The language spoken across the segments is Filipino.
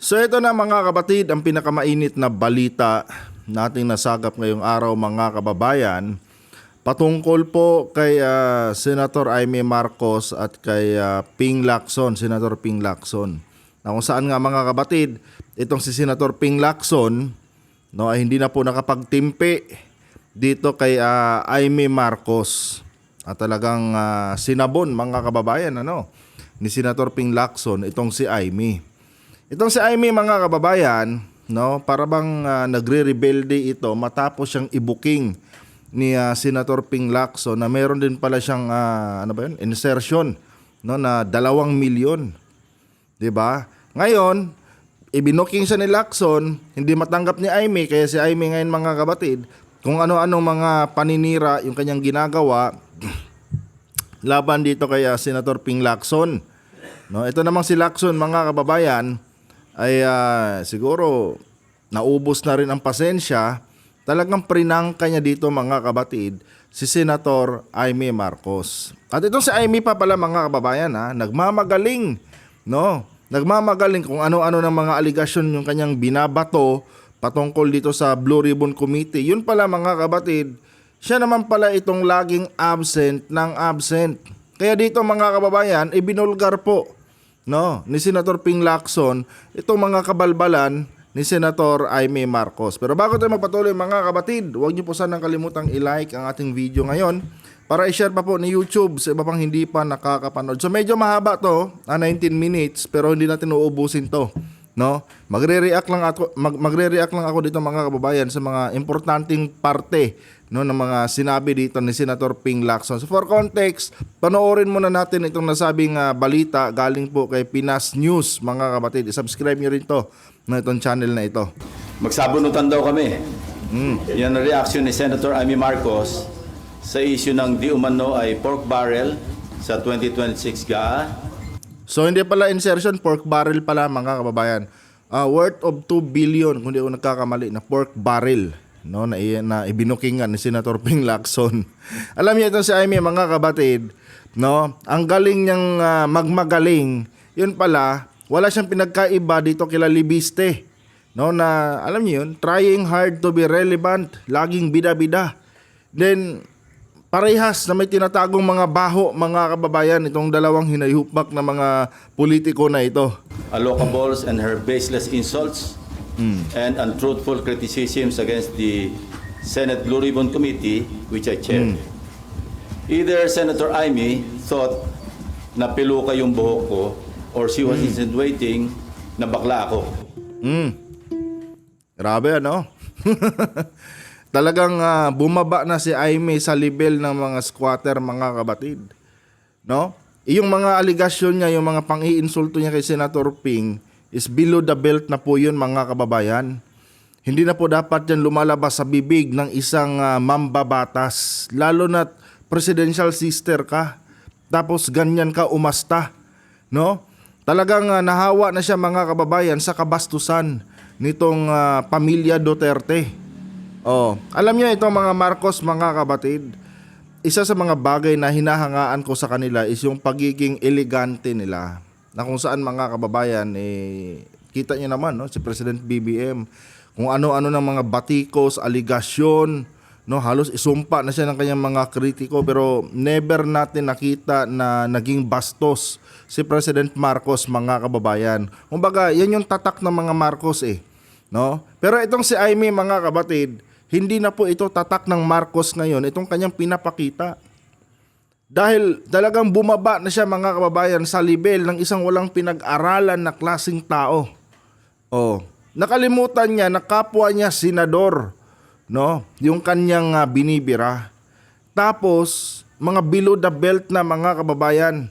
So ito na mga kapatid, ang pinakamainit na balita nating nasagap ngayong araw mga kababayan patungkol po kay Senator Imee Marcos at kay Ping Lacson, Senator Ping Lacson. Na kung saan nga mga kapatid, itong si Senator Ping Lacson ay hindi na po nakapagtimpi dito kay Imee Marcos. At talagang sinabon mga kababayan ni Senator Ping Lacson itong si Imee. Itong si Imee mga kababayan, para bang nagre-rebelde ito matapos siyang i-booking ni Senator Ping Lacson na meron din pala siyang insertion na 2 milyon. 'Di ba? Ngayon, ibinooking siya ni Lacson, hindi matanggap ni Imee, kaya si Imee ngayon mga kapatid, kung ano-anong mga paninira yung kanyang ginagawa laban dito kay Senator Ping Lacson. Ito namang si Lacson mga kababayan ay siguro naubos na rin ang pasensya. Talagang prinangka niya dito mga kabatid si Senator Imee Marcos. At itong si Imee pa pala mga kababayan nagmamagaling, nagmamagaling kung ano-ano ng mga aligasyon yung kanyang binabato patungkol dito sa Blue Ribbon Committee. Yun pala mga kabatid, siya naman pala itong laging absent ng absent. Kaya dito mga kababayan, ibinulgar po ni Senator Ping Lacson itong mga kabalbalan ni Senator Imee Marcos. Pero bago tayo magpatuloy mga kabatid, huwag niyo po sanang kalimutang i-like ang ating video ngayon para i-share pa po ni YouTube sa iba pang hindi pa nakakapanood. So medyo mahaba to, 19 minutes, pero hindi natin uubusin to. Magre-react lang ako dito mga kababayan sa mga importanteng parte ng mga sinabi dito ni Senator Ping Lacson. So for context, panoorin muna natin itong nasabing balita galing po kay Pinas News mga kapatid. I-subscribe nyo rin to itong channel na ito. Magsabunutan daw kami. Yan ang reaction ni Senator Imee Marcos sa issue ng di umano ay pork barrel sa 2026 GAA. So hindi pala insertion, pork barrel pala mga kababayan. Worth of 2 billion kung di ako nagkakamali na pork barrel na ibinukingan ni Senator Ping Lacson. Alam niyo ito si Imee mga kabatid, ang galing niyang magmagaling. Yun pala, wala siyang pinagkaiba dito kila Libiste. Na alam niyo yun, trying hard to be relevant, laging bida-bida. Then parehas na may tinatagong mga baho mga kababayan itong dalawang hinayupak na mga politiko na ito. Allocables and her baseless insults and untruthful criticisms against the Senate Blue Ribbon Committee, which I chair. Either Senator Imee thought na piluka yung buhok ko or she was insinuating na bakla ako. Grabe Talagang bumaba na si Imee sa level ng mga squatter mga kabatid. Yung mga aligasyon niya, yung mga pang-iinsulto niya kay Senator Ping is below the belt na po yun mga kababayan. Hindi na po dapat yan lumalabas sa bibig ng isang mambabatas. Lalo na presidential sister ka. Tapos ganyan ka umasta. Talagang nahawa na siya mga kababayan sa kabastusan nitong pamilya Duterte. Alam niyo itong mga Marcos mga kabatid, isa sa mga bagay na hinahangaan ko sa kanila is yung pagiging elegante nila. Na kung saan mga kababayan, kita niyo naman si President BBM, kung ano-ano ng mga batikos, aligasyon, halos isumpa na siya ng kanyang mga kritiko, pero never natin nakita na naging bastos si President Marcos mga kababayan. Kumbaga, yan yung tatak ng mga Marcos Pero itong si Imee mga kabatid, hindi na po ito tatak ng Marcos ngayon, itong kanyang pinapakita. Dahil talagang bumaba na siya mga kababayan sa level ng isang walang pinag-aralan na klaseng tao. Nakalimutan niya na kapwa niya senador, yung kanyang binibira. Tapos, mga below the belt na mga kababayan,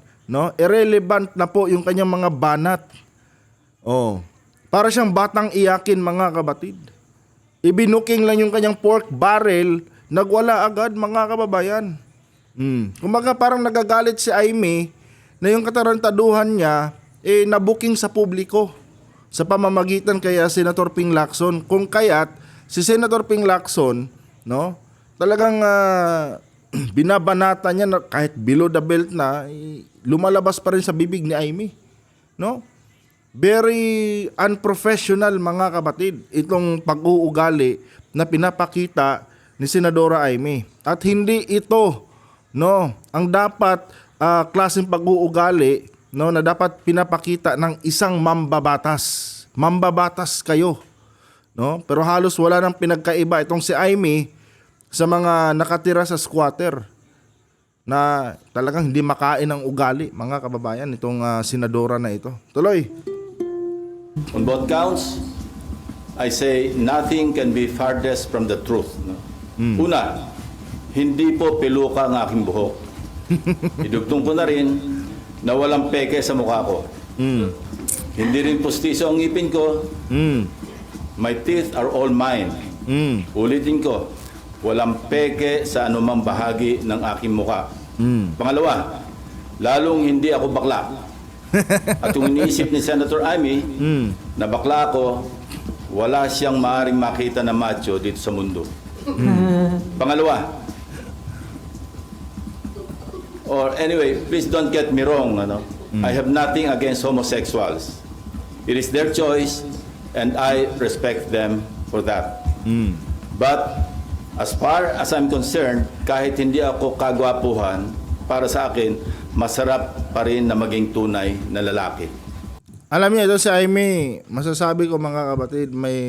irrelevant na po yung kanyang mga banat. Para siyang batang iyakin mga kabatid. Ibinuking lang yung kanyang pork barrel, nagwala agad mga kababayan. Kumbaga parang nagagalit si Imee na yung katarantaduhan niya nabuking sa publiko sa pamamagitan kaya Senator Ping Lacson. Kung kaya't si Senator Ping Lacson, talagang binabanata niya na kahit below the belt na, lumalabas pa rin sa bibig ni Imee. Very unprofessional, mga kapatid, itong pag-uugali na pinapakita ni Senadora Amy. At hindi ito, no, ang dapat klaseng pag-uugali, no, na dapat pinapakita ng isang mambabatas. Mambabatas kayo, no? Pero halos wala nang pinagkaiba itong si Amy sa mga nakatira sa squatter na talagang hindi makain ng ugali, mga kababayan, itong senadora na ito. Tuloy. On both counts, I say nothing can be farthest from the truth. No? Una, hindi po peluka ang aking buhok. Idugtong ko na rin na walang peke sa mukha ko. Hindi rin pustiso ang ngipin ko. My teeth are all mine. Ulitin ko, walang peke sa anumang bahagi ng aking mukha. Pangalawa, lalong hindi ako bakla. At kung iniisip ni Senator Amy na bakla ako, wala siyang maaring makita na macho dito sa mundo. Pangalawa, or anyway, please don't get me wrong. Ano? I have nothing against homosexuals. It is their choice and I respect them for that. But as far as I'm concerned, kahit hindi ako kagwapuhan, para sa akin, masarap pa rin na maging tunay na lalaki. Alam niyo, ito si Amy, masasabi ko, mga kapatid, may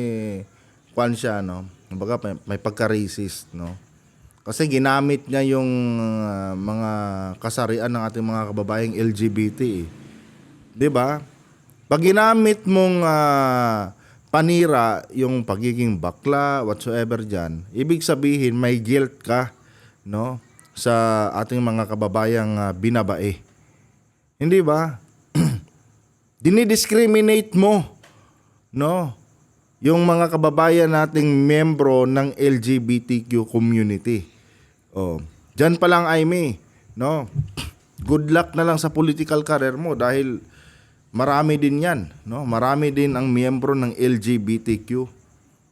kwan siya, no? Kumbaga, may pagka-racist, no? Kasi ginamit niya yung mga kasarian ng ating mga kababayang LGBT. Eh. 'Di ba? Pag ginamit mong panira yung pagiging bakla, whatsoever diyan, ibig sabihin may guilt ka, no? Sa ating mga kababayang binabae. Hindi ba? Dinidiscriminate mo, no? Yung mga kababayan nating membro ng LGBTQ community. Oh, diyan pa lang, Amy, no? Good luck na lang sa political career mo dahil marami din 'yan, no? Marami din ang miyembro ng LGBTQ.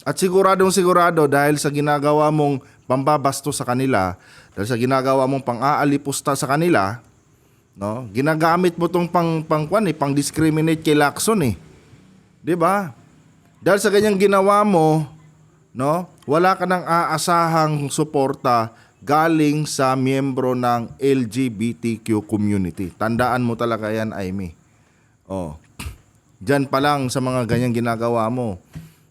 At siguradong sigurado dahil sa ginagawa mong pambabasto sa kanila, dahil sa ginagawa mong pang-aalipusta sa kanila, no? Ginagamit mo tong pang discriminate kay Lacson eh. 'Di ba? Dahil sa ganyang ginawa mo, no? Wala ka nang aasahang suporta galing sa miyembro ng LGBTQ community. Tandaan mo talaga 'yan, Amy. Oh. Diyan pa lang sa mga ganyang ginagawa mo,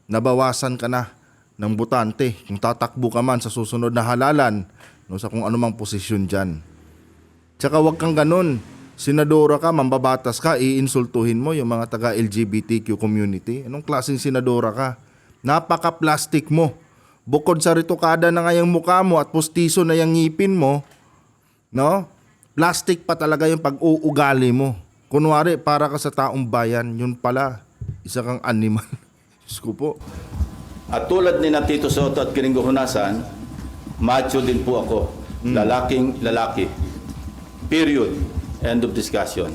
nabawasan ka na ng botante kung tatakbo ka man sa susunod na halalan, no, sa kung anumang posisyon dyan. Tsaka wag kang ganun. Senadora ka, mambabatas ka, iinsultuhin mo yung mga taga-LGBTQ community. Anong klaseng senadora ka? Napaka-plastic mo. Bukod sa ritukada na nga yung mukha mo at pustiso na yung ngipin mo, no? Plastic pa talaga yung pag-uugali mo. Kunwari, para ka sa taong bayan, yun pala, isa kang animal. Diyos ko po. At tulad ni na Tito Soto at Kiringo Hunasan, macho din po ako. Lalaking lalaki. Period. End of discussion.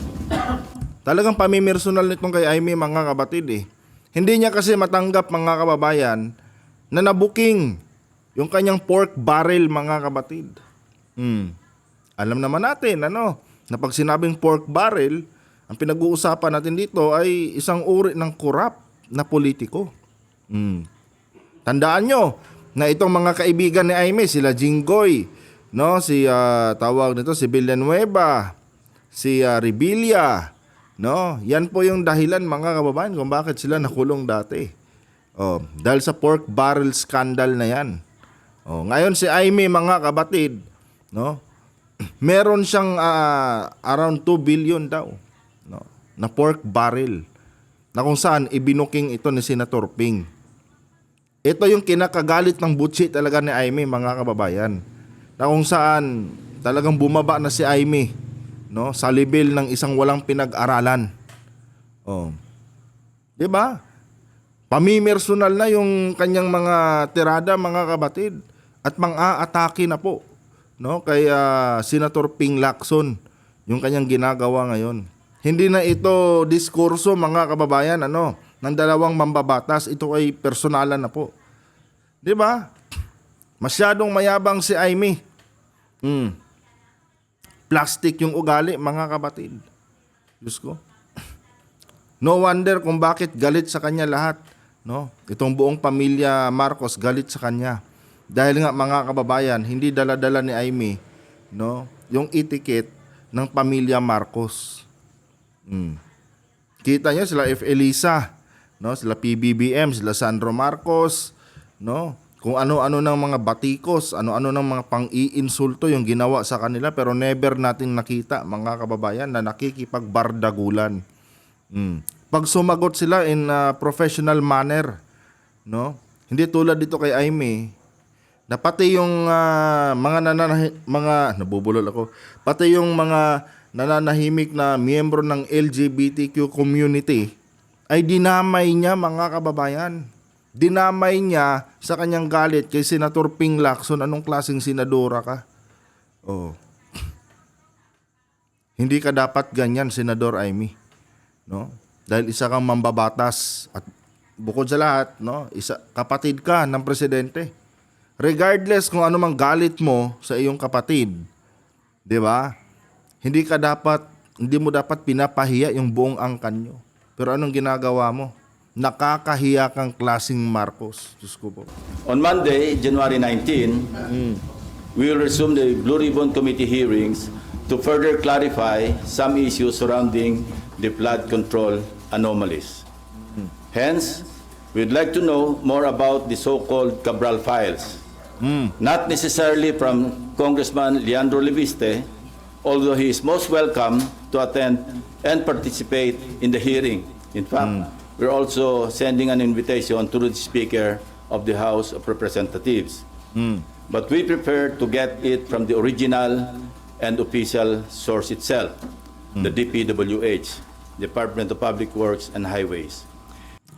Talagang pamimersonal nitong kay Amy, mga kabatid eh. Hindi niya kasi matanggap, mga kababayan, na nabuking yung kanyang pork barrel, mga kabatid. Alam naman natin, ano, na pag sinabing pork barrel, ang pinag-uusapan natin dito ay isang uri ng korap na politiko. Tandaan nyo na itong mga kaibigan ni Amy, sila Jinggoy, no, si tawag nito si Villanueva, si Revilla, no, yan po yung dahilan, mga kababayan, kung bakit sila nakulong dati. Oh, dahil sa pork barrel scandal na yan. Oh, ngayon si Amy, mga kabatid, no, meron siyang around 2 billion daw, no, na pork barrel na kung saan ibinuking ito ni Senator Ping. Ito yung kinakagalit ng butsi talaga ni Amy, mga kababayan, na kung saan talagang bumaba na si Amy, no, sa level ng isang walang pinag-aralan. Oh. 'Di ba? Pamimersonal na yung kanyang mga tirada, mga kabatid, at mang-aatake na po, no, kay Senator Ping Lacson, yung kanyang ginagawa ngayon. Hindi na ito diskurso, mga kababayan, ano, ng dalawang mambabatas, ito ay personalan na po. 'Di ba? Masyadong mayabang si Amy. Plastic yung ugali, mga kabatid. Diyos ko. No wonder kung bakit galit sa kanya lahat, no? Itong buong pamilya Marcos galit sa kanya. Dahil nga mga kababayan, hindi dala-dala ni Amy, no, yung etiquette ng pamilya Marcos. Kita niyo sila F. Elisa, no, sila PBBM, sila Sandro Marcos, no? Kung ano-ano ng mga batikos, ano-ano ng mga pang-iinsulto yung ginawa sa kanila, pero never natin nakita, mga kababayan, na nakikipagbardagulan. Pag sumagot sila in a professional manner, no? Hindi tulad dito kay Amy, na pati yung nabubulol ako, pati yung mga nananahimik na miyembro ng LGBTQ community ay dinamay niya, mga kababayan. Dinamay niya sa kanyang galit kay Senator Ping Lacson. Anong klaseng senadora ka? Oh. Hindi ka dapat ganyan, Senador Amy, no? Dahil isa kang mambabatas at bukod sa lahat, no, kapatid ka ng presidente. Regardless kung ano mang galit mo sa iyong kapatid, 'di ba? Hindi mo dapat pinapahiya yung buong angkan nyo. Pero anong ginagawa mo? Nakakahiya kang klaseng Marcos. Diyos ko po. On Monday, January 19, we will resume the Blue Ribbon Committee hearings to further clarify some issues surrounding the flood control anomalies. Hence, we'd like to know more about the so-called Cabral files. Not necessarily from Congressman Leandro Leviste, although he is most welcome to attend and participate in the hearing. In fact, we're also sending an invitation to the Speaker of the House of Representatives. But we prefer to get it from the original and official source itself, the DPWH, Department of Public Works and Highways.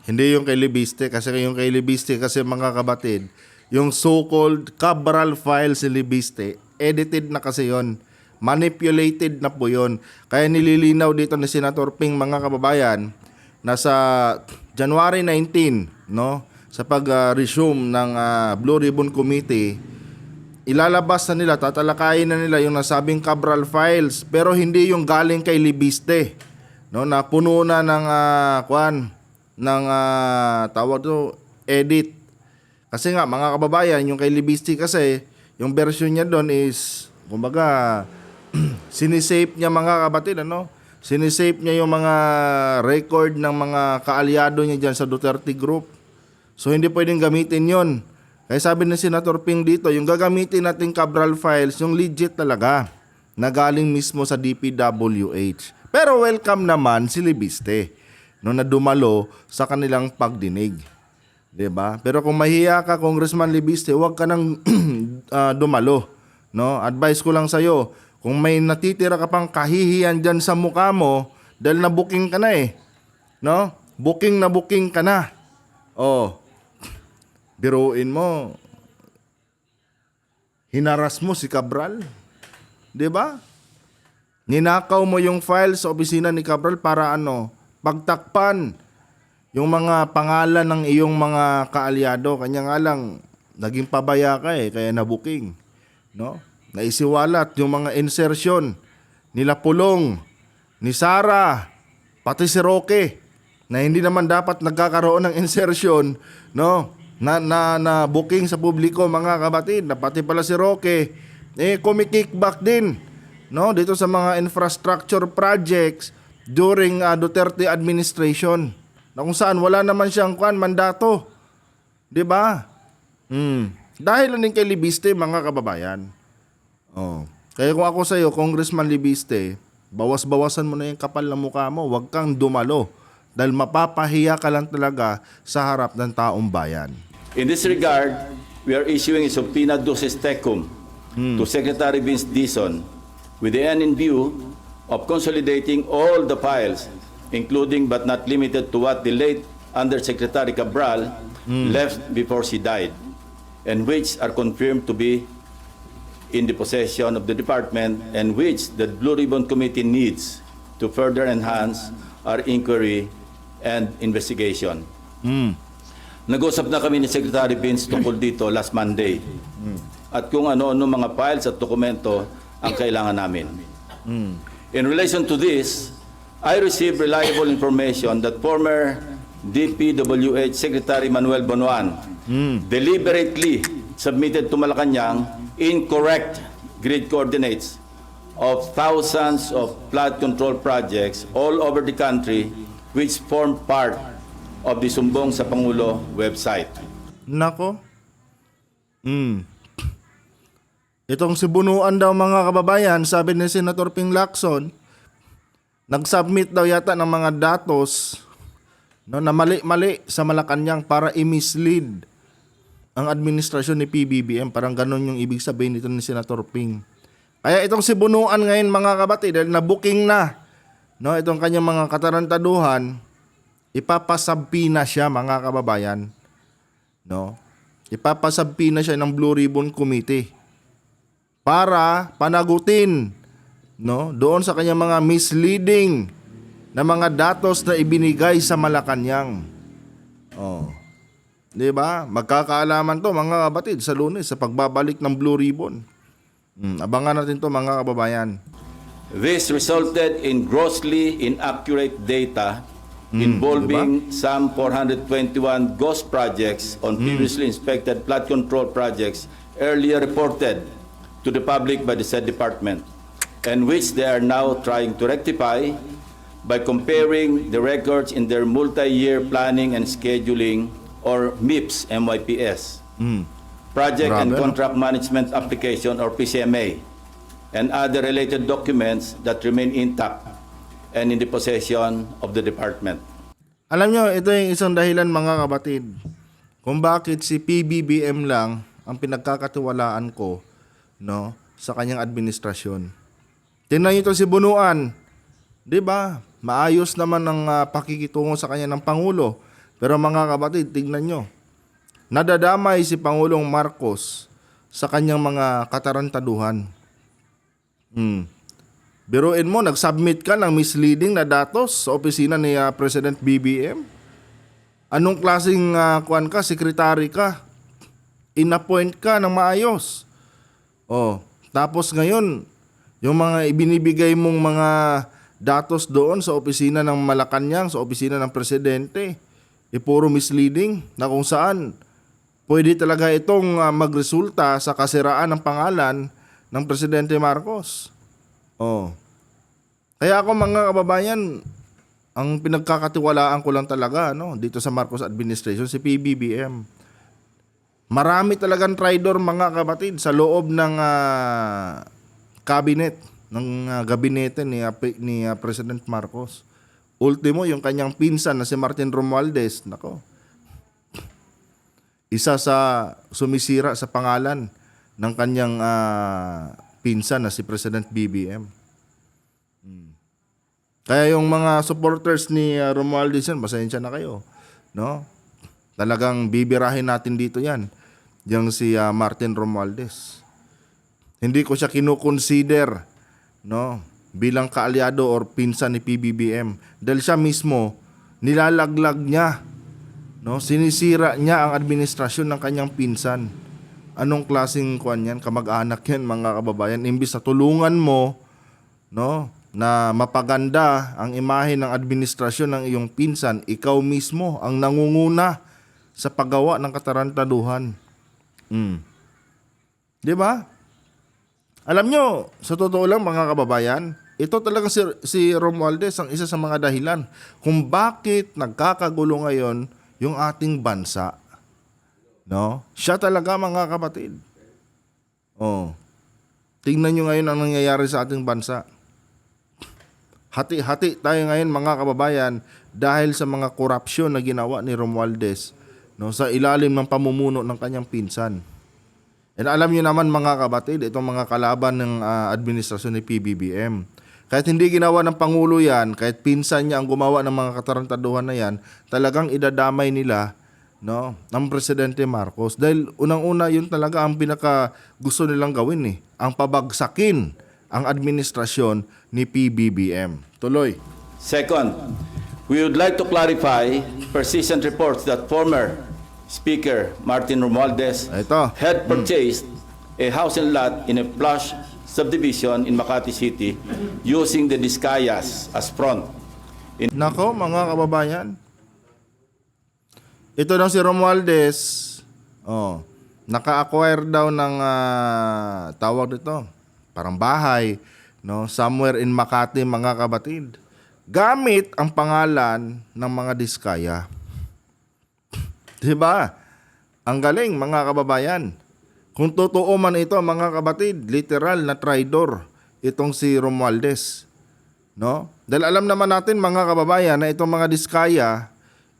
Hindi yung kay Leviste, kasi mga kabatid, yung so-called Cabral files ni Leviste, edited na kasi yon, manipulated na po yon. Kaya nililinaw dito ni Senator Ping, mga kababayan, na sa January 19, no, sa pag-resume ng Blue Ribbon Committee, ilalabas na nila, tatalakayin na nila yung nasabing Cabral files, pero hindi yung galing kay Leviste, no, na puno na ng tawag to, edit. Kasi nga, mga kababayan, yung kay Leviste kasi, yung version niya doon is, kumbaga, sinisave niya, mga kabatid, ano? Sinisave niya yung mga record ng mga kaalyado niya dyan sa Duterte Group. So, hindi pwedeng gamitin yon. Kaya sabi ni Senator Ping dito, yung gagamitin nating Cabral files, yung legit talaga, na galing mismo sa DPWH. Pero welcome naman si Leviste, no, na dumalo sa kanilang pagdinig. 'Di ba? Pero kung mahiya ka, Congressman Leviste, huwag ka nang dumalo, no? Advice ko lang sa iyo, kung may natitira ka pang kahihiyan diyan sa mukha mo dahil na-booking ka na no? Booking ka na. Oh. Biruin mo. Hinaras mo si Cabral. 'Di ba? Ninakaw mo yung file sa opisina ni Cabral para pagtakpan yung mga pangalan ng iyong mga kaalyado. Kanya nga lang, naging pabaya ka kaya na-booking. No? Naisiwalat yung mga insertion nila Pulong, ni Sara, pati si Roque, na hindi naman dapat nagkakaroon ng insertion, no? Na booking sa publiko, mga kabatid, na pati pala si Roque, kumikickback din, no? Dito sa mga infrastructure projects during Duterte administration. Na kung saan wala naman siyang mandato. 'Di ba? Dahil lang din kay Leviste, mga kababayan. Oh. Kaya kung ako sa iyo, Congressman Leviste, bawas-bawasan mo na yung kapal na mukha mo, huwag kang dumalo dahil mapapahiya ka lang talaga sa harap ng taong bayan. In this regard, we are issuing a subpoena duces tecum to Secretary Vince Dizon with the end in view of consolidating all the files, including but not limited to what the late Undersecretary Cabral left before she died, and which are confirmed to be in the possession of the department and which the Blue Ribbon Committee needs to further enhance our inquiry and investigation. Nag-usap na kami ni Secretary Vince tungkol dito last Monday at kung ano-ano mga files at dokumento ang kailangan namin. In relation to this, I received reliable information that former DPWH Secretary Manuel Bonoan deliberately submitted to Malacanang incorrect grid coordinates of thousands of flood control projects all over the country which form part of the Sumbong sa Pangulo website. Nako. Itong si Bunuan daw mga kababayan, sabi ni Senator Ping Lacson, nag-submit daw yata ng mga datos na mali-mali sa Malacanang para i-mislead ang administrasyon ni PBBM. Parang ganun yung ibig sabihin nito ni Senator Ping. Kaya itong si Bunuan ngayon mga kabatid, dahil na-booking na itong kanyang mga katarantaduhan, ipapasabpina siya mga kababayan. Ipapasabpina siya ng Blue Ribbon Committee para panagutin doon sa kanyang mga misleading na mga datos na ibinigay sa Malacanang. Di ba? Magkakaalaman to mga kabatid sa Lunes sa pagbabalik ng Blue Ribbon. Abangan natin to mga kababayan. This resulted in grossly inaccurate data involving some 421 ghost projects on previously inspected flood control projects earlier reported to the public by the said department, and which they are now trying to rectify by comparing the records in their multi-year planning and scheduling, or MIPS, MYPS, Project and Grabe, no? Contract Management Application, or PCMA, and other related documents that remain intact and in the possession of the department. Alam nyo, ito yung isang dahilan mga kabatid kung bakit si PBBM lang ang pinagkakatiwalaan ko sa kanyang administrasyon. Tingnan nyo ito si Bunuan. Di ba? Maayos naman ang pakikitungo sa kanya ng Pangulo. Pero mga kabatid, tingnan nyo. Nadadamay si Pangulong Marcos sa kanyang mga katarantaduhan. Biruin mo, nag-submit ka ng misleading na datos sa opisina ni President BBM. Anong klaseng sekretary ka? In-appoint ka ng maayos. Tapos ngayon, yung mga ibinibigay mong mga datos doon sa opisina ng Malacanang, sa opisina ng Presidente, puro misleading na kung saan pwede talaga itong magresulta sa kasiraan ng pangalan ng Presidente Marcos. Kaya ako mga kababayan, ang pinagkakatiwalaan ko lang talaga dito sa Marcos administration, si PBBM. Marami talagang traidor mga kabatid sa loob ng cabinet, ng gabinete ni President Marcos. Ultimo, yung kanyang pinsan na si Martin Romualdez, isa sa sumisira sa pangalan ng kanyang pinsan na si President BBM. Kaya yung mga supporters ni Romualdez yan, pasensya na kayo. Talagang bibirahin natin dito yan. Yung si Martin Romualdez. Hindi ko siya kinukonsider bilang kaalyado or pinsan ni PBBM. Dahil siya mismo, nilalaglag niya. Sinisira niya ang administrasyon ng kanyang pinsan. Anong klaseng yan? Kamag-anak yan mga kababayan. Imbis na tulungan mo, na mapaganda ang imahe ng administrasyon ng iyong pinsan, ikaw mismo ang nangunguna sa paggawa ng katarantaduhan. Di ba? Alam nyo, sa totoo lang mga kababayan, ito talaga si Romualdez ang isa sa mga dahilan kung bakit nagkakagulo ngayon yung ating bansa. Siya talaga mga kapatid. Tingnan nyo ngayon ang nangyayari sa ating bansa. Hati-hati tayo ngayon mga kababayan dahil sa mga korupsyon na ginawa ni Romualdez sa ilalim ng pamumuno ng kanyang pinsan. And alam niyo naman mga kabatid, itong mga kalaban ng administrasyon ni PBBM. Kahit hindi ginawa ng Pangulo yan, kahit pinsan niya ang gumawa ng mga katarantaduhan na yan, talagang idadamay nila ng Presidente Marcos. Dahil unang-una yun talaga ang pinaka gusto nilang gawin ang pabagsakin ang administrasyon ni PBBM. Tuloy. Second, we would like to clarify persistent reports that former Speaker Martin Romualdez Ito. had purchased a house and lot in a plush subdivision in Makati City using the Discayas as front Nako, mga kababayan. Ito daw si Romualdez. Oh, naka-acquire daw ng tawag dito, parang bahay, no, somewhere in Makati, mga kabatid. Gamit ang pangalan ng mga diskaya. 'Di ba? Ang galing, mga kababayan. Kung totoo man ito, mga kabatid, literal na traidor itong si Romualdez. No? Dahil alam naman natin, mga kababayan, na itong mga diskaya,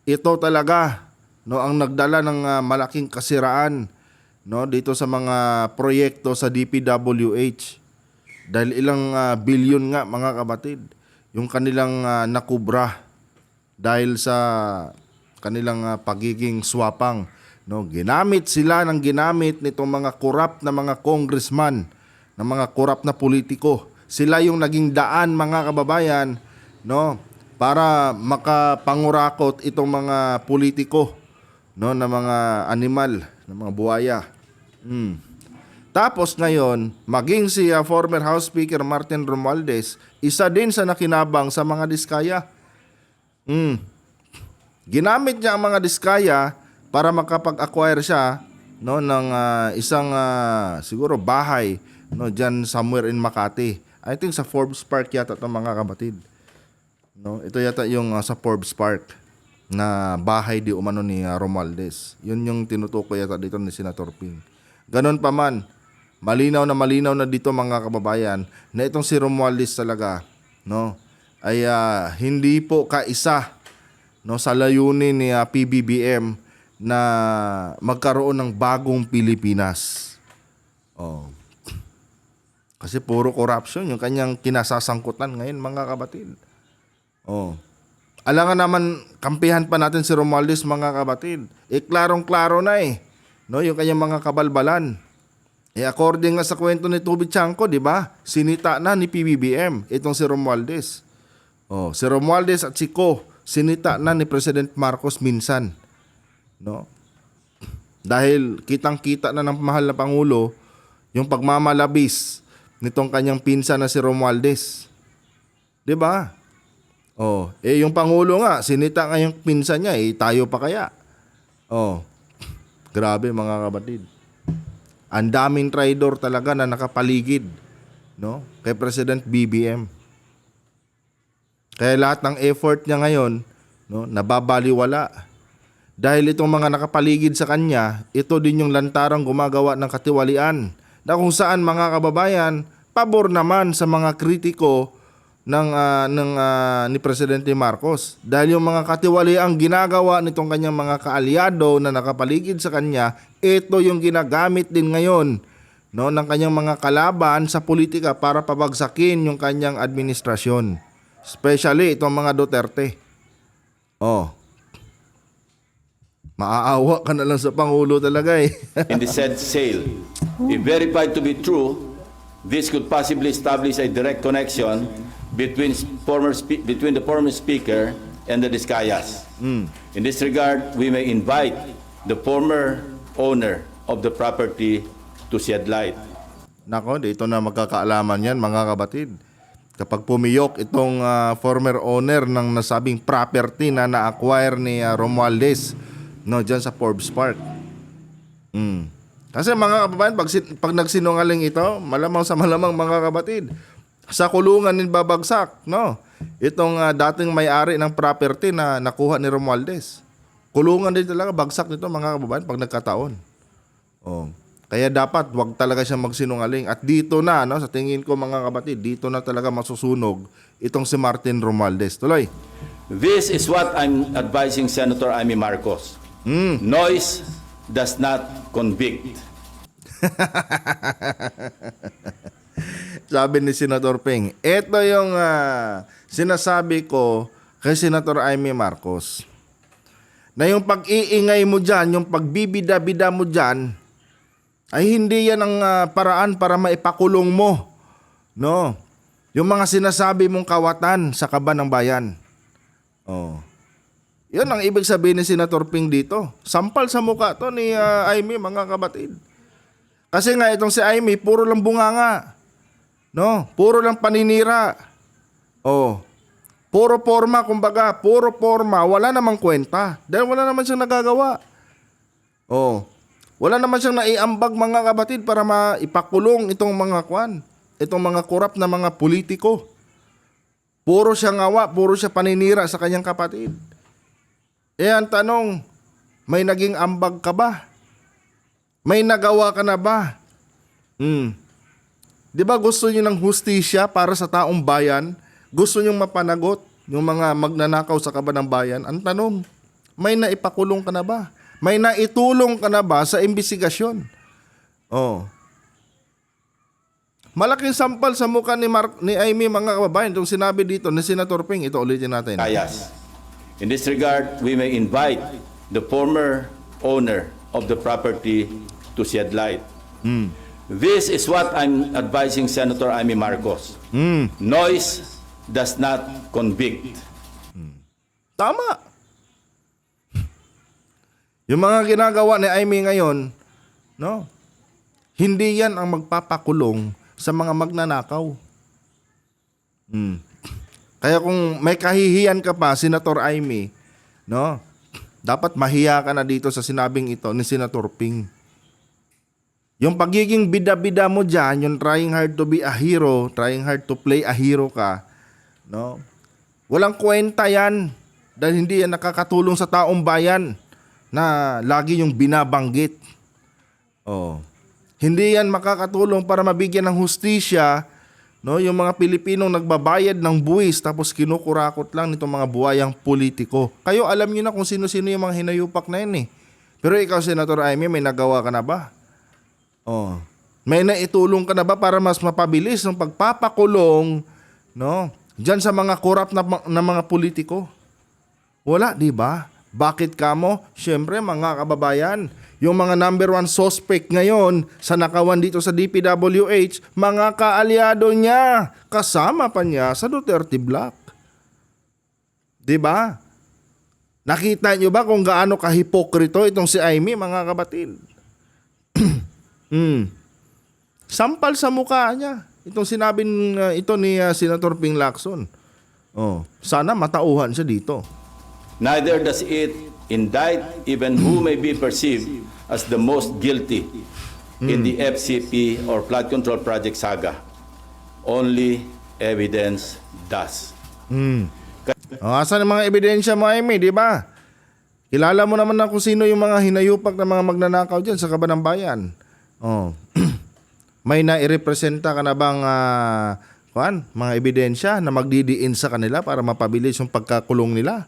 ito talaga, no, ang nagdala ng malaking kasiraan, no, dito sa mga proyekto sa DPWH. Dahil ilang bilyon nga, mga kabatid, yung kanilang nakubra dahil sa kanilang pagiging swapang. No, ginamit sila ng ginamit nitong mga korap na mga congressman, na mga korap na politiko. Sila yung naging daan, mga kababayan, no, para makapangurakot itong mga politiko, no, na mga animal, na mga buhaya. Tapos ngayon, maging si former House Speaker Martin Romualdez, isa din sa nakinabang sa mga diskaya. Ginamit niya ang mga diskaya para makapag-acquire siya, no, ng isang siguro bahay, no, diyan somewhere in Makati. I think sa Forbes Park yata 'to, mga kabatid. No, ito yata yung sa Forbes Park na bahay di umano ni Romualdez. Yun yung tinutukoy yata dito ni Senator Ping. Ganon pa man, malinaw na dito, mga kababayan, na itong si Romualdez talaga, no, ay hindi po kaisa, no, sa layunin ni PBBM na magkaroon ng bagong Pilipinas. Oh. Kasi puro corruption yung kanyang kinasasangkutan ngayon, mga kabatid. Oh. Alangan naman kampihan pa natin si Romualdez, mga kabatid. Klarong-klaro na no, yung kanyang mga kabalbalan. According nga sa kwento ni Tubi Chanco, di ba? Sinita na ni PBBM itong si Romualdez. Oh, si Romualdez at si Ko, sinita na ni President Marcos minsan. No? Dahil kitang-kita na ng mahal na Pangulo yung pagmamalabis nitong kanyang pinsan na si Romualdez. 'Di ba? Oh, yung Pangulo nga sinita nga yung pinsan niya, tayo pa kaya? Oh. Grabe, mga kabatid. Ang daming traidor talaga na nakapaligid, no, kay President BBM. Kaya lahat ng effort niya ngayon, no, nababaliwala. Dahil itong mga nakapaligid sa kanya, ito din yung lantarang gumagawa ng katiwalian, na kung saan, mga kababayan, pabor naman sa mga kritiko ni Presidente Marcos. Dahil yung mga katiwaliang ginagawa nitong kanyang mga kaalyado na nakapaligid sa kanya, ito yung ginagamit din ngayon, no, ng kanyang mga kalaban sa politika para pabagsakin yung kanyang administrasyon. Especially itong mga Duterte. Oh. Maaawa ka na lang sa Pangulo talaga In the said sale, if verified to be true, this could possibly establish a direct connection between the former speaker and the Discayas. In this regard, we may invite the former owner of the property to shed light. Nako, dito na magkakaalaman yan, mga kabatid. Kapag pumiyok itong former owner ng nasabing property na na-acquire ni Romualdez, no, dyan sa Forbes Park. Kasi, mga kababayan, pag nagsinungaling ito, malamang sa malamang, mga kabatid, sa kulungan din babagsak, no? Itong dating may-ari ng property na nakuha ni Romualdez. Kulungan din talaga, bagsak nito, mga kababayan, pag nagkataon. Oh. Kaya dapat wag talaga siyang magsinungaling. At dito na, no, sa tingin ko, mga kabatid, dito na talaga masusunog itong si Martin Romualdez. Tuloy. This is what I'm advising Senator Amy Marcos. Noise does not convict. Sabi ni Senator Ping, ito yung sinasabi ko kay Senator Amy Marcos. Na yung pag-iingay mo dyan, yung pagbibida-bida mo dyan, ay hindi yan ang paraan para maipakulong mo, no, yung mga sinasabi mong kawatan sa kaban ng bayan. Oh. Yun ang ibig sabihin ni Senator Ping dito. Sampal sa mukha to ni Amy, mga kabatid. Kasi nga itong si Amy, puro lang bunganga. No, puro lang paninira. Oh. Puro forma, kumbaga, puro forma, wala namang kwenta. Dahil wala naman siyang nagagawa. Oh. Wala naman siyang naiambag mga kapatid para maipakulong itong mga itong mga korap na mga politiko. Puro siya ngawa, puro siya paninira sa kanyang kapatid. Ang tanong, may naging ambag ka ba? May nagawa ka na ba? Di ba gusto niyo ng hustisya para sa taong bayan? Gusto niyo mapanagot yung mga magnanakaw sa kaban ng bayan? Ang tanong, may naipakulong ka na ba? May naitulong ka na ba sa imbestigasyon? Oh. Malaking sampal sa mukha ni Amy mga kababayan itong sinabi dito ni Senator Ping. Ito ulitin natin. Ayas. In this regard, we may invite the former owner of the property to shed light. This is what I'm advising Senator Amy Marcos. Noise does not convict. Tama. Yung mga ginagawa ni Amy ngayon, no? Hindi yan ang magpapakulong sa mga magnanakaw. Kaya kung may kahihiyan ka pa, Senator Amy, no? Dapat mahiya ka na dito sa sinabing ito ni Senator Ping. Yung pagiging bida-bida mo dyan, yung trying hard to be a hero, trying hard to play a hero ka, no? Walang kwenta yan dahil hindi yan nakakatulong sa taong bayan na lagi yung binabanggit. Oh. Hindi yan makakatulong para mabigyan ng hustisya, no, yung mga Pilipinong nagbabayad ng buwis tapos kinukurakot lang nitong mga buhayang politiko. Kayo alam niyo na kung sino-sino yung mga hinayupak na yun eh. Pero ikaw, Senator Amy, may nagawa ka na ba? Oh. May naitulong ka na ba para mas mapabilis ng pagpapakulong, no, diyan sa mga korap na mga politiko? Wala, di ba? Bakit kamo? Siyempre mga kababayan, yung mga number 1 suspect ngayon sa nakawan dito sa DPWH, mga kaalyado niya, kasama pa niya sa Duterte Block. 'Di ba? Nakita niyo ba kung gaano kahipokrito itong si Amy, mga kapatid? Sampal sa mukha niya itong sinabing ito ni Senator Ping Lacson. Oh, sana matauhan siya dito. Neither does it indict even who may be perceived as the most guilty in the FCP or flood control project saga. Only evidence does. Asan ang mga ebidensya mo, Amy, di ba? Kilala mo naman na kung sino yung mga hinayupak na mga magnanakaw dyan sa kaban ng bayan. Oh. May nairepresenta ka na bang mga ebidensya na magdidiin sa kanila para mapabilis yung pagkakulong nila?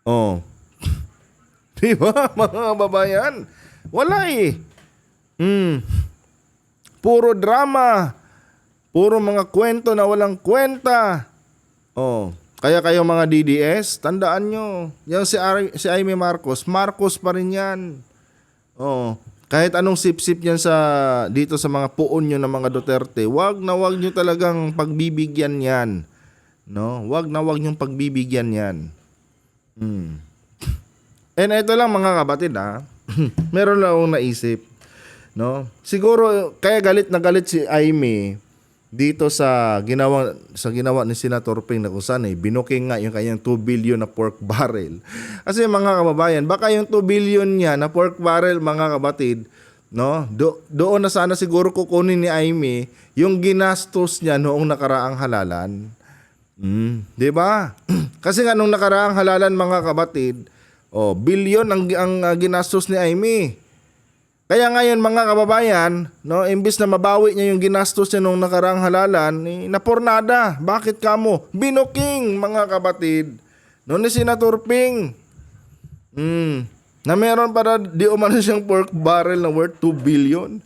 Oh. Di ba, mga babayan? Wala eh. Puro drama. Puro mga kwento na walang kwenta. Oh. Kaya kayo mga DDS, tandaan nyo. Yung si Amy Marcos, Marcos pa rin yan. Oh. Kahit anong sip-sip yan dito sa mga puon nyo ng mga Duterte, wag nyo talagang pagbibigyan yan. No? Wag nyo pagbibigyan yan. And ito lang mga kapatid meron lang akong naisip, no? Siguro kaya galit na galit si Amy dito sa ginawa ni Senator Ping na kung saan binuking nga yung kanyang 2 billion na pork barrel. Kasi mga kababayan, baka yung 2 billion niya na pork barrel, mga kapatid, no? Doon na sana siguro kukunin ni Amy yung ginastos niya noong nakaraang halalan. 'Di ba? Kasi nga nung nakaraang halalan, mga kapatid, bilyon ang ginastos ni Amy. Kaya ngayon, mga kababayan, no, imbis na mabawi niya yung ginastos niya nung nakaraang halalan, napornada. Bakit kamo? Binuking, mga kapatid. No, ni Senator Ping. Na meron para di umano siyang pork barrel na worth 2 billion.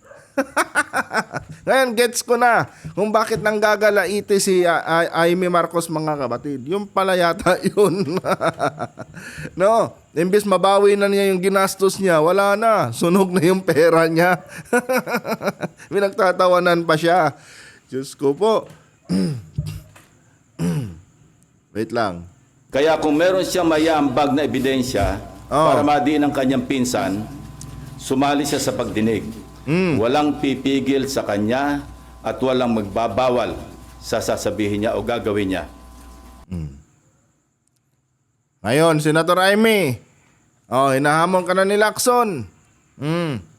Ngayon, gets ko na kung bakit nanggagalaiti si Amy Marcos, mga kapatid. Yung pala yata yun. No, imbes mabawi na niya yung ginastos niya, wala na. Sunog na yung pera niya. Pinagtatawanan pa siya. Diyos ko po. Wait lang. Kaya kung meron siyang mayambag na ebidensya para madiin ang kanyang pinsan, sumali siya sa pagdinig. Walang pipigil sa kanya at walang magbabawal sa sasabihin niya o gagawin niya. Ngayon, Senator Amy, hinahamon ka na ni Lacson.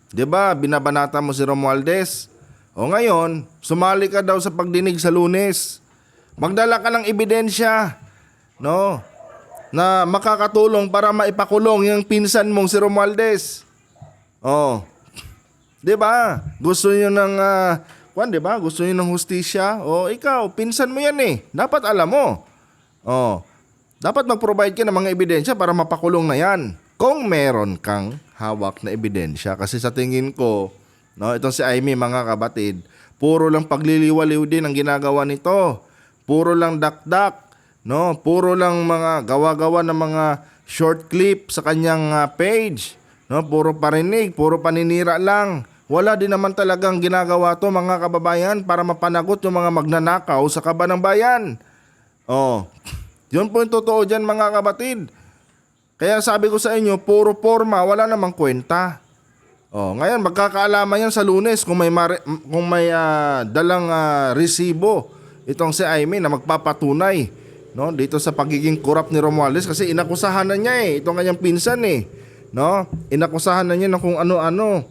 'Di ba? Binabanata mo si Romualdez. O ngayon, sumali ka daw sa pagdinig sa Lunes. Magdala ka ng ebidensya, no? Na makakatulong para maipakulong yung pinsan mong si Romualdez. 'Di ba? Gusto niyo ng 'di ba? Gusto niyo ng hustisya? Ikaw, pinsan mo 'yan eh. Dapat alam mo. Dapat mag-provide ka ng mga ebidensya para mapakulong na 'yan. Kung meron kang hawak na ebidensya, kasi sa tingin ko, no, itong si Amy, mga kabatid, puro lang pagliliwaliw din ang ginagawa nito. Puro lang dakdak, no? Puro lang mga gawa-gawa ng mga short clip sa kanyang page, no? Puro parinig, puro paninira lang. Wala din naman talagang ginagawa to, mga kababayan, para mapanagot yung mga magnanakaw sa kaba ng bayan. Yun po yung totoo dyan, mga kabatid. Kaya sabi ko sa inyo, puro forma, wala namang kwenta. Ngayon magkakaalaman yan sa Lunes kung may dalang resibo itong si Amy na magpapatunay, no, dito sa pagiging corrupt ni Romualdez, kasi inakusahan na niya itong kanyang pinsan no? Inakusahan na niya ng kung ano-ano.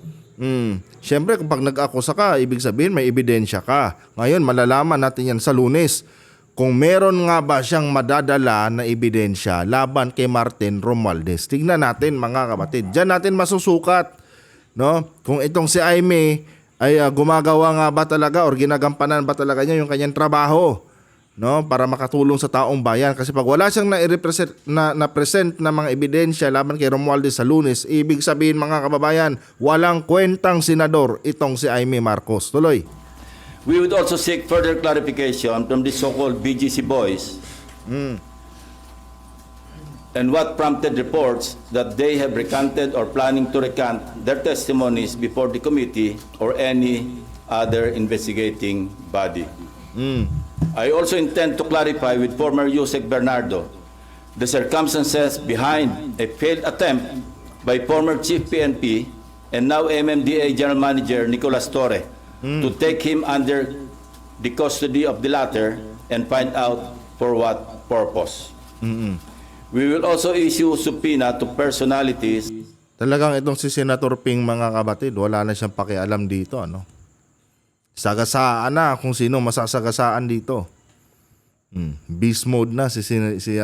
Siyempre kapag nag-akusa ka, ibig sabihin may ebidensya ka. Ngayon malalaman natin yan sa Lunes kung meron nga ba siyang madadala na ebidensya laban kay Martin Romualdez. Tignan natin, mga kapatid. Diyan natin masusukat, no, kung itong si Amy ay gumagawa nga ba talaga or ginagampanan ba talaga niya yung kanyang trabaho, no, para makatulong sa taong bayan. Kasi pag wala siyang na-present na mga ebidensya laban kay Romualdez sa Lunes, ibig sabihin, mga kababayan, walang kwentang senador itong si Amy Marcos. Tuloy. We would also seek further clarification from the so-called BGC boys and what prompted reports that they have recanted or planning to recant their testimonies before the committee or any other investigating body. I also intend to clarify with former Yusek Bernardo the circumstances behind a failed attempt by former Chief PNP and now MMDA General Manager Nicolas Torre to take him under the custody of the latter and find out for what purpose. We will also issue subpoena to personalities. Talagang itong si Senator Ping, mga kabatid, wala na siyang pakialam dito, ano? Sagasaan na kung sino masasagasaan dito. Beast mode na si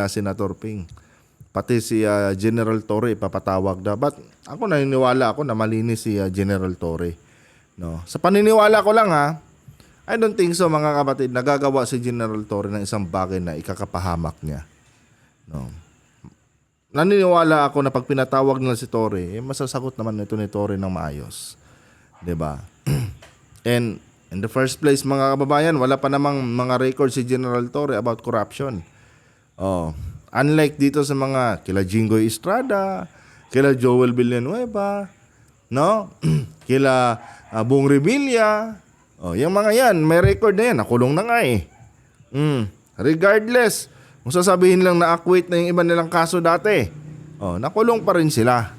Senator Ping. Pati si General Torre ipapatawag na. But ako naniniwala ako na malinis si General Torre. No. Sa paniniwala ko lang, I don't think so, mga kapatid, nagagawa si General Torre ng isang bagay na ikakapahamak niya. No. Naniniwala ako na pag pinatawag nila si Torre, masasagot naman ito ni Torre ng maayos. 'Di ba? And in the first place, mga kababayan, wala pa namang mga record si General Torre about corruption. Unlike dito sa mga kila Jingoy Estrada, kila Joel Villanueva, no? Kila Bong Revilla. Yung mga yan, may record na yan. Nakulong na nga eh. Regardless, kung sasabihin lang na acquit na yung iba nilang kaso dati, nakulong pa rin sila.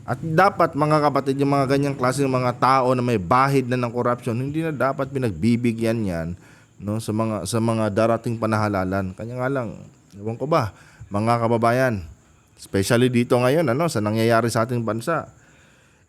At dapat, mga kapatid, yung mga ganyang klase ng mga tao na may bahid na ng corruption, hindi na dapat pinagbibigyan yan, no, sa mga darating panahalalan. Kanya nga lang, ewan ko ba, mga kababayan, especially dito ngayon, sa nangyayari sa ating bansa.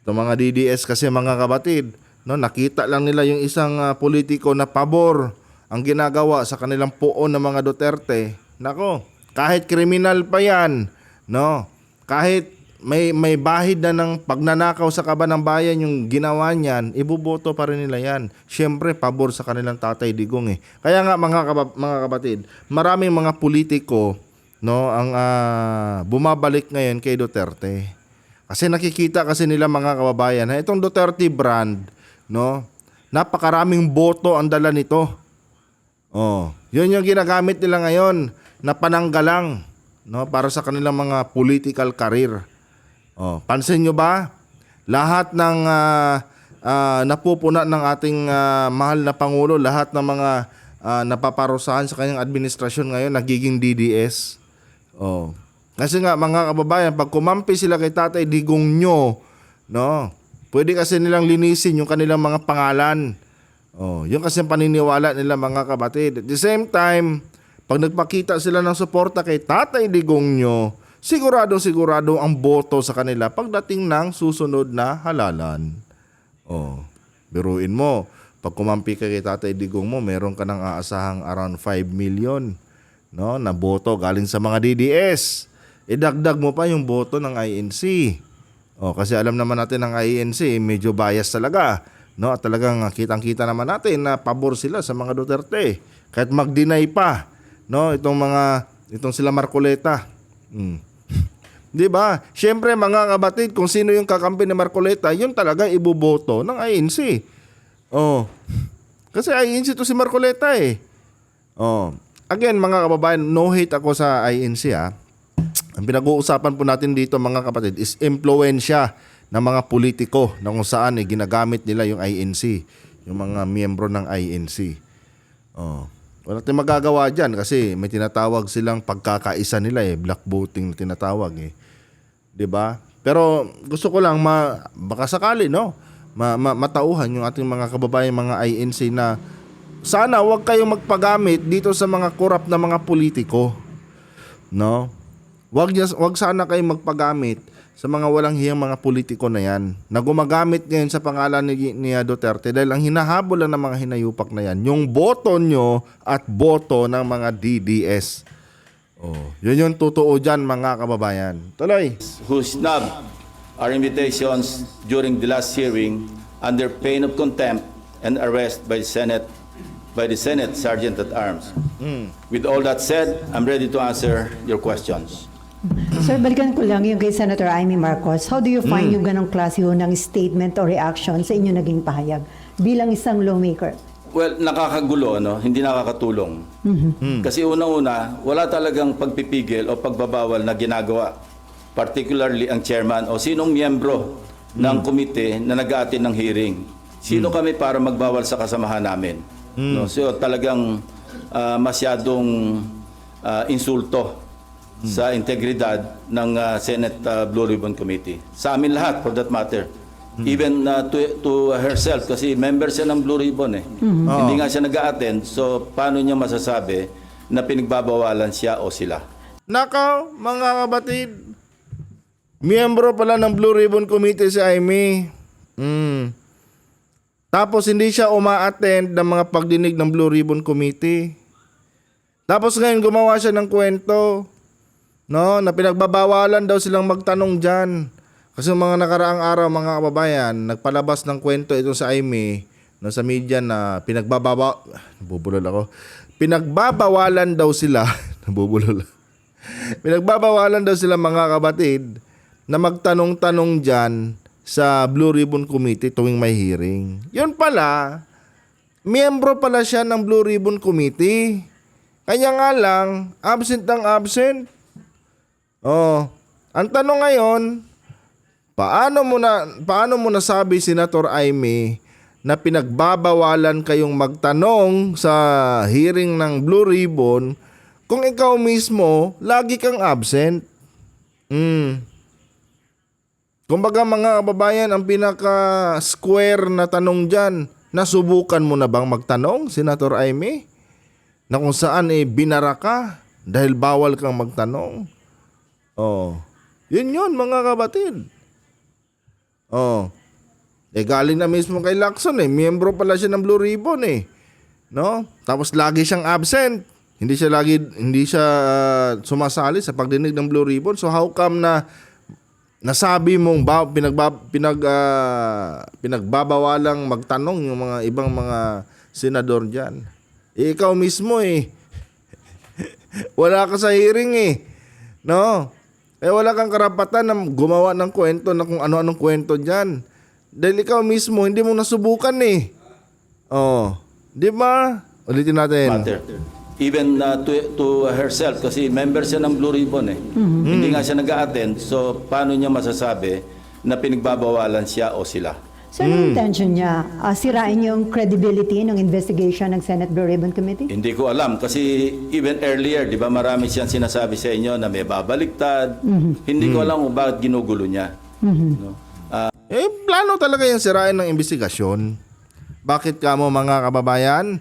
Itong mga DDS kasi, mga kabatid, no, nakita lang nila yung isang politiko na pabor ang ginagawa sa kanilang puon ng mga Duterte. Nako, kahit kriminal pa yan, no, kahit may bahid na ng pagnanakaw sa kaba ng bayan yung ginawa niyan, ibuboto pa rin nila yan. Siyempre, pabor sa kanilang Tatay Digong eh. Kaya nga, mga kapatid, maraming mga politiko, no, ang bumabalik ngayon kay Duterte. Kasi nakikita kasi nila, mga kababayan, na itong Duterte brand, no, napakaraming boto ang dala nito. Yun yung ginagamit nila ngayon na pananggalang, no, para sa kanilang mga political career. Pansin nyo ba? Lahat ng napupuna ng ating mahal na Pangulo, lahat ng mga napaparusahan sa kanyang administrasyon ngayon nagiging DDS. Kasi nga, mga kababayan, pag kumampi sila kay Tatay Digong nyo, no, pwede kasi nilang linisin yung kanilang mga pangalan. Yung kasi paniniwala nila, mga kapatid. At the same time, pag nagpakita sila ng suporta kay Tatay Digong nyo, sigurado ang boto sa kanila pagdating ng susunod na halalan. Oh, biruin mo, pag kumampi ka kay Tatay Digong mo, meron ka nang aasahang around 5 million, no, na boto galing sa mga DDS. Idagdag mo pa yung boto ng INC. Oh, kasi alam naman natin ng INC medyo bias talaga, no? At talagang kitang-kita naman natin na pabor sila sa mga Duterte. Kahit mag-deny pa, no, itong sila Marcoleta. 'Di ba? Syempre mga kabatid, kung sino yung kakampi ni Marcoleta, yun talaga iboboto ng INC. Oh. Kasi INC to si Marcoleta eh. Oh. Again, mga kababayan, no hate ako sa INC ah. Ang pinag-uusapan po natin dito mga kapatid is impluwensya ng mga politiko na kung saan ginagamit nila yung INC, yung mga miyembro ng INC. Oh. Wala tayong magagawa dyan kasi may tinatawag silang pagkakaisa nila black voting na tinatawag 'Di ba? Pero gusto ko lang baka sakali no, matauhan yung ating mga kababayan mga INC na sana wag kayong magpagamit dito sa mga korap na mga politiko. No? Wag sana kayong magpagamit sa mga walang hiyang mga politiko na yan na gumagamit ngayon sa pangalan ni Duterte dahil ang hinahabol lang ng mga hinayupak na yan yung boto nyo at boto ng mga DDS. Oh, yun yung totoo dyan mga kababayan. Tuloy. Who snubbed our invitations during the last hearing under pain of contempt and arrest by the Senate Sergeant at Arms. With all that said, I'm ready to answer your questions. Sir, balikan ko lang yung kay Senator Amy Marcos. How do you find yung ganong klase ng statement o reaction sa inyo naging pahayag bilang isang lawmaker? Well, nakakagulo, no? Hindi nakakatulong. Kasi unang-una, wala talagang pagpipigil o pagbabawal na ginagawa. Particularly ang chairman o sinong miyembro ng komite na nag-aatin ng hearing. Sino kami para magbawal sa kasamahan namin? No? So talagang masyadong insulto sa integridad ng Senate Blue Ribbon Committee. Sa amin lahat, for that matter. Even to herself, kasi member siya ng Blue Ribbon eh. Hindi nga siya nag-a-attend, so paano niya masasabi na pinagbabawalan siya o sila? Nakaw, mga kabatid, miyembro pala ng Blue Ribbon Committee si Amy. Tapos hindi siya uma-attend ng mga pagdinig ng Blue Ribbon Committee. Tapos ngayon gumawa siya ng kwento, no, na pinagbabawalan daw silang magtanong dyan. Kasi mga nakaraang araw mga kababayan, nagpalabas ng kwento ito sa Amy, no, sa media na pinagbabawalan daw sila, pinagbabawalan daw sila mga kabatid na magtanong-tanong dyan sa Blue Ribbon Committee tuwing may hearing. Yun pala, miyembro pala siya ng Blue Ribbon Committee. Kanya nga lang, absent ng absent. Oh, ang tanong ngayon, paano mo nasabi, Senator Amy, na pinagbabawalan kayong magtanong sa hearing ng Blue Ribbon kung ikaw mismo lagi kang absent? Kumbaga mga kababayan, ang pinaka-square na tanong dyan, nasubukan mo na bang magtanong, Senator Amy? Na kung saan binara ka dahil bawal kang magtanong? Oh, yun mga kabatid. Oh, galing na mismo kay Lacson miyembro pala siya ng Blue Ribbon no? Tapos lagi siyang absent. Hindi siya sumasali sa pagdinig ng Blue Ribbon. So how come na nasabi mong pinagbabawalang magtanong yung mga ibang mga senador diyan? Ikaw mismo wala ka sa hearing no? Wala kang karapatan na gumawa ng kwento na kung ano-anong kwento dyan. Dahil ikaw mismo, hindi mo nasubukan Oh, di ba? Ulitin natin. Matter. Even to herself, kasi member siya ng Blue Ribbon Hindi nga siya nag-a-attend, so paano niya masasabi na pinagbabawalan siya o sila? So, anong intention niya? Sirain yung credibility ng investigation ng Senate Blue Ribbon Committee? Hindi ko alam kasi even earlier, di ba marami siyang sinasabi sa inyo na may babaliktad. Hindi ko alam kung bakit ginugulo niya. No? Plano talaga yung sirain ng investigasyon. Bakit ka mo mga kababayan?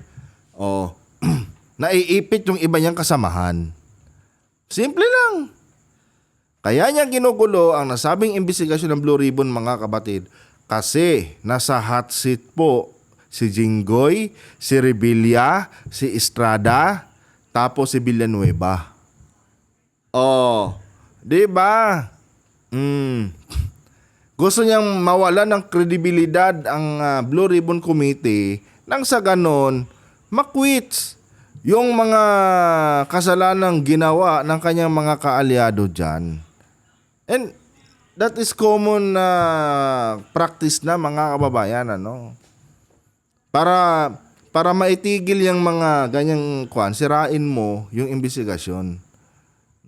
Oh, naiipit yung iba niyang kasamahan. Simple lang. Kaya niya ginugulo ang nasabing imbestigasyon ng Blue Ribbon, mga kapatid, kasi nasa hot seat po si Jinggoy, si Revilla, si Estrada, tapos si Villanueva. Oh, 'di ba? Gusto niyang mawalan ng kredibilidad ang Blue Ribbon Committee nang sa ganon makwits yung mga kasalanang ginawa ng kanyang mga kaalyado dyan. And that is common na practice na, mga kababayan, ano? Para maitigil yung mga ganyang sirain mo yung investigasyon.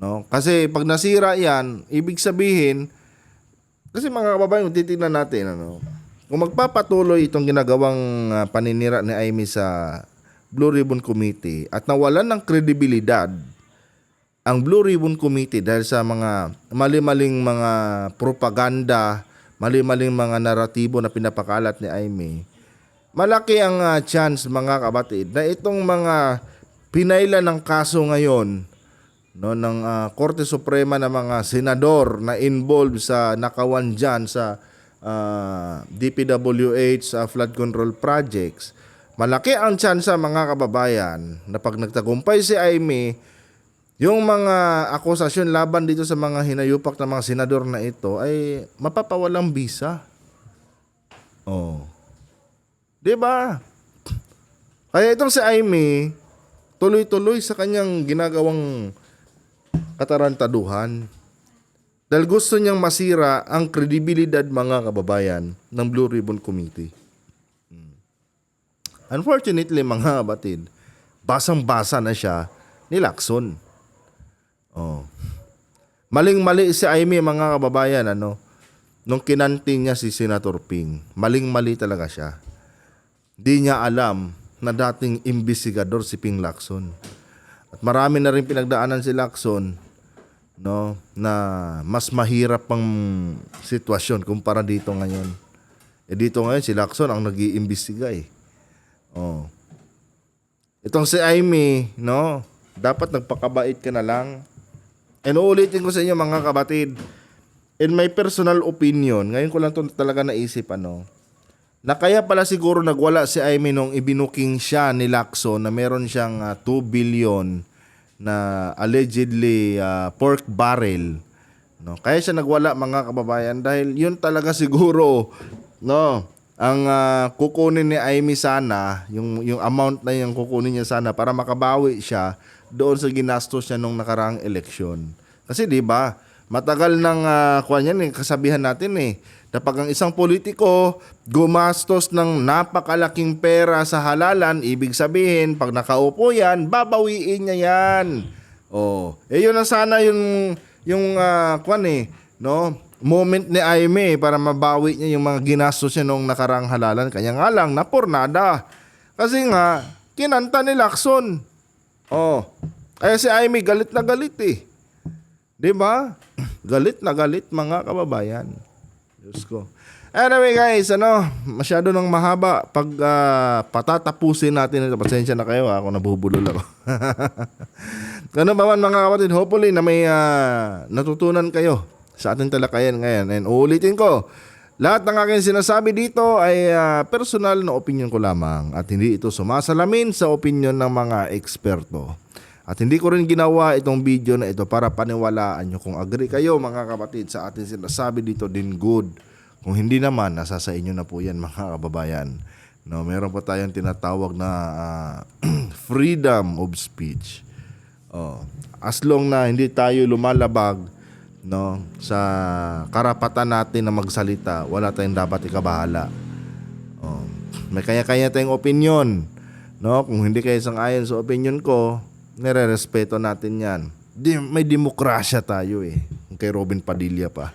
No? Kasi pag nasira yan, ibig sabihin, kasi mga kababayan, titignan natin, ano? Kung magpapatuloy itong ginagawang paninira ni Amy sa Blue Ribbon Committee at nawalan ng kredibilidad ang Blue Ribbon Committee dahil sa mga mali-maling mga propaganda, mali-maling mga naratibo na pinapakalat ni Amy, malaki ang chance, mga kabatid, na itong mga pinailan ng kaso ngayon, no, ng Korte Suprema ng mga senador na involved sa nakawan dyan sa DPWH flood control projects, malaki ang chance, mga kababayan, na pag nagtagumpay si Amy, yung mga akusasyon laban dito sa mga hinayupak ng mga senador na ito ay mapapawalang bisa. Oh. 'Di ba? Kaya itong si Amy, tuloy-tuloy sa kanyang ginagawang katarantaduhan. Dahil gusto niyang masira ang kredibilidad, mga kababayan, ng Blue Ribbon Committee. Unfortunately, mga kabatid, basang-basa na siya ni Lacson. Oh. Maling-mali si Amy, mga kababayan, ano, nung kinanting niya si Senator Ping. Maling-mali talaga siya. Di niya alam na dating imbestigador si Ping Lacson. At marami na rin pinagdaanan si Lacson, no, na mas mahirap pang sitwasyon kumpara dito ngayon. Dito ngayon si Lacson ang nag-iimbestiga eh. Oh. Itong si Amy, no, dapat nagpakabait ka na lang. And uulitin ko sa inyo, mga kabatid, in my personal opinion, ngayon ko lang to talaga naisip, ano, na kaya pala siguro nagwala si Amy nung ibinuking siya ni Lacson na meron siyang 2 billion na allegedly pork barrel, no? Kaya siya nagwala, mga kababayan, dahil yun talaga siguro, no, ang kukunin ni Amy sana, yung amount na yung kukunin niya sana para makabawi siya doon sa ginastos niya nung nakaraang eleksyon. Kasi 'di ba, matagal nang kasabihan natin na pag ang isang politiko gumastos ng napakalaking pera sa halalan, ibig sabihin pag nakaupo yan, babawiin niya yan. Oh, yun na sana yung no, moment ni Amy para mabawi niya yung mga ginastos niya nung nakaraang halalan. Kaya nga lang napurnada. Kasi nga kinanta ni Lacson. Oh. Kaya si Amy galit na galit eh. 'Di ba? Galit na galit, mga kababayan. Diyos ko. Anyway guys, masyado nang mahaba. Pag patatapusin natin ito, pasensya na kayo, ako nabubulol ako. Ano ba man, mga kapatid, hopefully na may natutunan kayo sa ating talakayan ngayon. And uulitin ko, lahat ng aking sinasabi dito ay personal na opinion ko lamang at hindi ito sumasalamin sa opinion ng mga eksperto. At hindi ko rin ginawa itong video na ito para paniwalaan nyo. Kung agree kayo, mga kapatid, sa ating sinasabi dito, din good. Kung hindi naman, nasa sa inyo na po yan, mga kababayan. No, meron pa tayong tinatawag na freedom of speech. Oh, as long na hindi tayo lumalabag, no, sa karapatan natin na magsalita, wala tayong dapat ikabahala. Oh, may kanya-kanya tayong opinion, no? Kung hindi kayo sang-ayon sa opinion ko, nire-respeto natin yan. May demokrasya tayo eh. Kay Robin Padilla pa.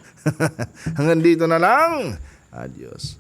Hanggang dito na lang. Adios.